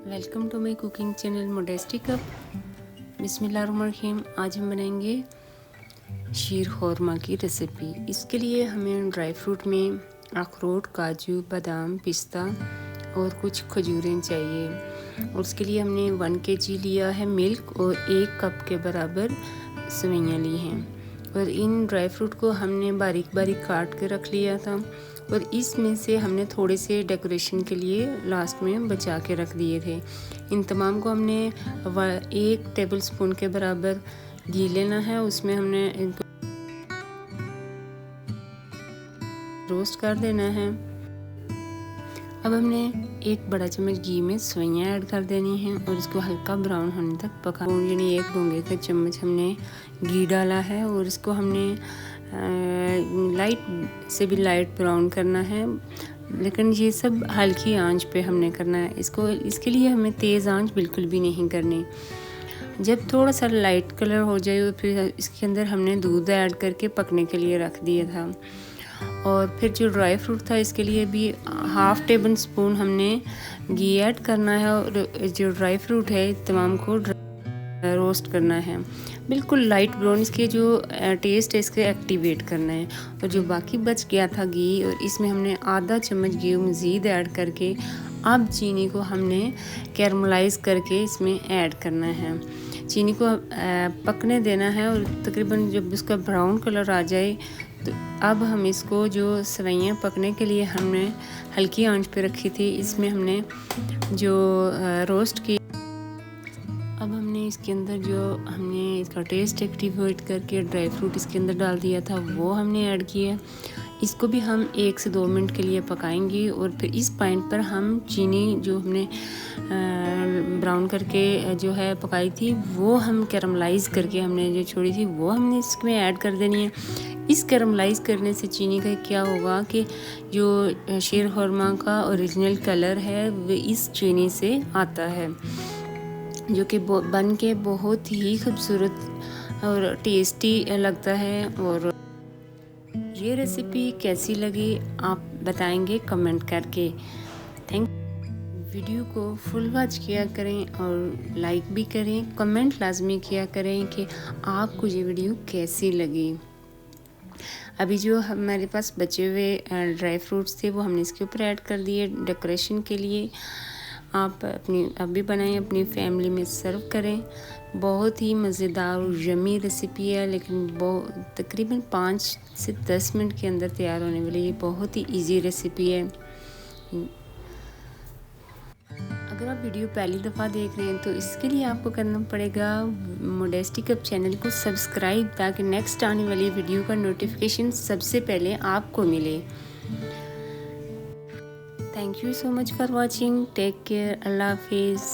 Welcome to my cooking channel modesty cup. बिस्मिल्लाहिर्रहमानिर्रहीम। आज हम बनाएंगे शीर खुरमा की रेसिपी। इसके लिए हमें ड्राई फ्रूट में अखरोट, काजू, बादाम, पिस्ता और कुछ खजूरें चाहिए। और उसके लिए हमने 1 kg लिया है मिल्क और 1 कप के बराबर सेवइयाँ ली हैं। और इन ड्राई फ्रूट को हमने बारीक बारीक काट के रख लिया था और इसमें से हमने थोड़े से डेकोरेशन के लिए लास्ट में बचा के रख दिए थे। इन तमाम को हमने 1 टेबलस्पून के बराबर घी लेना है। उसमें हमने इनको रोस्ट कर देना है। अब हमने 1 बड़ा चम्मच घी में सेवइयाँ ऐड कर देनी हैं और इसको हल्का ब्राउन होने तक पका, यानी 1 डोंगे का चम्मच हमने घी डाला है और इसको हमने लाइट से भी लाइट ब्राउन करना है, लेकिन ये सब हल्की आंच पे हमने करना है इसको। इसके लिए हमें तेज़ आंच बिल्कुल भी नहीं करनी। जब थोड़ा सा लाइट कलर हो जाए तो फिर इसके अंदर हमने दूध ऐड करके पकने के लिए रख दिया था। और फिर जो ड्राई फ्रूट था इसके लिए भी 1/2 टेबलस्पून हमने घी ऐड करना है और जो ड्राई फ्रूट है तमाम को रोस्ट करना है, बिल्कुल लाइट ब्राउन। इसके जो टेस्ट है इसके एक्टिवेट करना है। और जो बाकी बच गया था घी, और इसमें हमने आधा चम्मच घी मज़ीद ऐड करके अब चीनी को हमने कैरमलाइज़ करके इसमें ऐड करना है। चीनी को पकने देना है और तकरीबन जब उसका ब्राउन कलर आ जाए तो अब हम इसको जो सेवइयाँ पकने के लिए हमने हल्की आंच पे रखी थी, इसमें हमने जो रोस्ट की, अब हमने इसके अंदर जो हमने इसका टेस्ट एक्टिवेट करके ड्राई फ्रूट इसके अंदर डाल दिया था वो हमने ऐड किया। इसको भी हम 1 से 2 मिनट के लिए पकाएंगे और फिर इस पॉइंट पर हम चीनी जो हमने ब्राउन करके जो है पकाई थी वो हम कैरमलाइज़ करके हमने जो छोड़ी थी वो हमने इसमें ऐड कर देनी है। इस कैरमलाइज़ करने से चीनी का क्या होगा कि जो शीर खुरमा का ओरिजिनल कलर है वो इस चीनी से आता है, जो कि बन के बहुत ही खूबसूरत और टेस्टी लगता है। और ये रेसिपी कैसी लगी आप बताएंगे कमेंट करके। थैंक। वीडियो को फुल वॉच किया करें और लाइक भी करें, कमेंट लाजमी किया करें कि आपको ये वीडियो कैसी लगी। अभी जो हमारे पास बचे हुए ड्राई फ्रूट्स थे वो हमने इसके ऊपर ऐड कर दिए डेकोरेशन के लिए। आप भी बनाएं, अपनी फैमिली में सर्व करें। बहुत ही मज़ेदार और यम्मी रेसिपी है, लेकिन तकरीबन 5 से 10 मिनट के अंदर तैयार होने वाली ये बहुत ही इजी रेसिपी है। अगर आप वीडियो पहली दफ़ा देख रहे हैं तो इसके लिए आपको करना पड़ेगा मोडेस्टी कप चैनल को सब्सक्राइब, ताकि नेक्स्ट आने वाली वीडियो का नोटिफिकेशन सबसे पहले आपको मिले। Thank you so much for watching. Take care. Allah Hafiz.